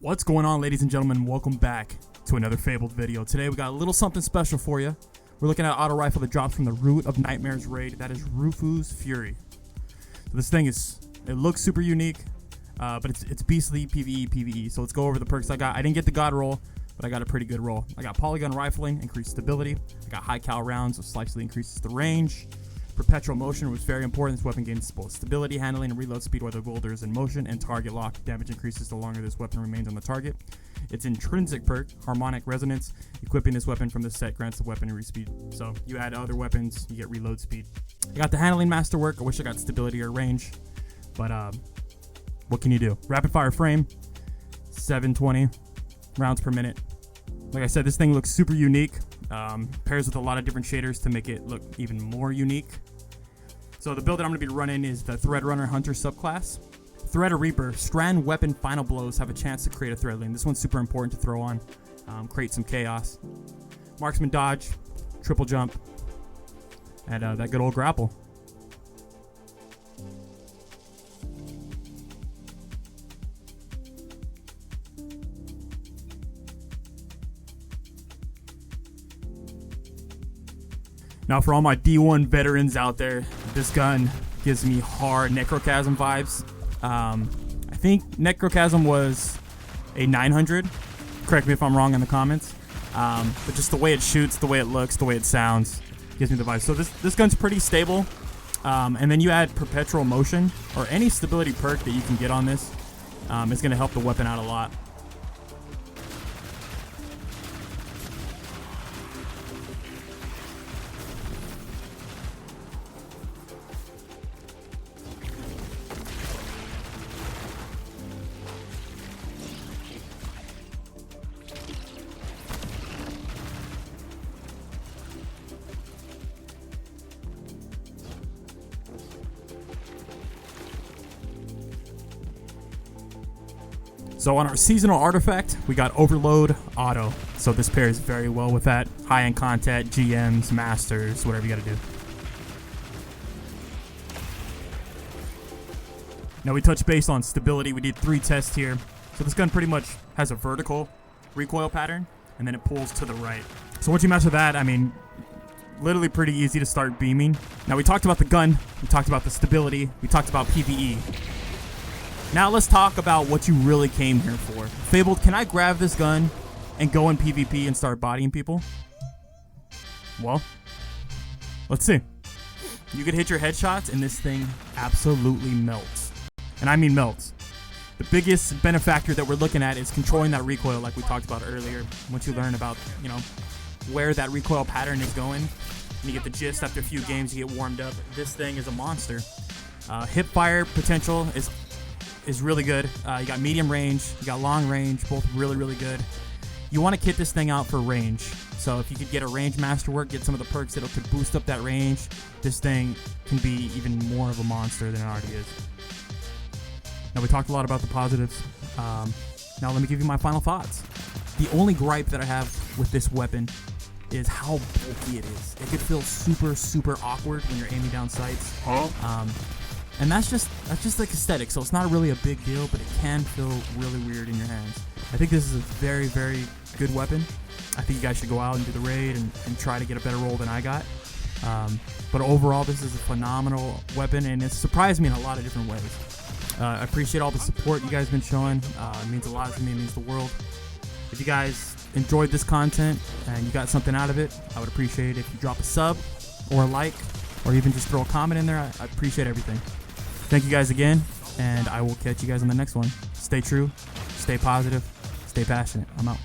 What's going on, ladies and gentlemen? Welcome back to another Fabled video. Today we got a little something special for you. We're looking at an auto rifle that drops from the Root of Nightmares raid. That is RUFUS Fury. So this thing it looks super unique, but it's beastly PvE. So let's go over the perks I got. I didn't get the God roll, but I got a pretty good roll. I got polygon rifling, increased stability. I got high cal rounds, so slightly increases the range. Perpetual motion was very important. This weapon gains both stability, handling, and reload speed while the wielder is in motion, and target lock. Damage increases the longer this weapon remains on the target. Its intrinsic perk, harmonic resonance. Equipping this weapon from the set grants the weaponry speed. So you add other weapons, you get reload speed. I got the handling masterwork. I wish I got stability or range, but what can you do? Rapid fire frame, 720 rounds per minute. Like I said, this thing looks super unique. Pairs with a lot of different shaders to make it look even more unique. So the build that I'm going to be running is the Thread Runner Hunter subclass. Thread or Reaper, strand weapon final blows have a chance to create a thread lane. This one's super important to throw on, create some chaos. Marksman dodge, triple jump, and that good old grapple. Now, for all my D1 veterans out there, this gun gives me hard Necrochasm vibes. I think Necrochasm was a 900. Correct me if I'm wrong in the comments. But just the way it shoots, the way it looks, the way it sounds, gives me the vibe. So this gun's pretty stable. And then you add perpetual motion or any stability perk that you can get on this. It's going to help the weapon out a lot. So on our seasonal artifact, we got Overload Auto. So this pairs very well with that. High-end content, GMs, masters, whatever you gotta do. Now we touched base on stability. We did 3 tests here. So this gun pretty much has a vertical recoil pattern, and then it pulls to the right. So once you master that, I mean, literally pretty easy to start beaming. Now we talked about the gun, we talked about the stability, we talked about PvE. Now let's talk about what you really came here for. Fabled, can I grab this gun and go in PvP and start bodying people? Well, let's see. You could hit your headshots and this thing absolutely melts. And I mean melts. The biggest benefactor that we're looking at is controlling that recoil like we talked about earlier. Once you learn about, you know, where that recoil pattern is going, and you get the gist after a few games, you get warmed up. This thing is a monster. Hip fire potential is really good. You got medium range, you got long range, both really good. You want to kit this thing out for range. So if you could get a range masterwork, get some of the perks that could boost up that range, this thing can be even more of a monster than it already is. Now we talked a lot about the positives. Now let me give you my final thoughts. The only gripe that I have with this weapon is how bulky it is. It could feel super awkward when you're aiming down sights. And that's just like aesthetic, so it's not really a big deal, but it can feel really weird in your hands. I think this is a very good weapon. I think you guys should go out and do the raid and try to get a better roll than I got. But overall, this is a phenomenal weapon, and it surprised me in a lot of different ways. I appreciate all the support you guys have been showing. It means a lot to me. It means the world. If you guys enjoyed this content and you got something out of it, I would appreciate it if you drop a sub or a like, or even just throw a comment in there. I appreciate everything. Thank you guys again, and I will catch you guys on the next one. Stay true, stay positive, stay passionate. I'm out.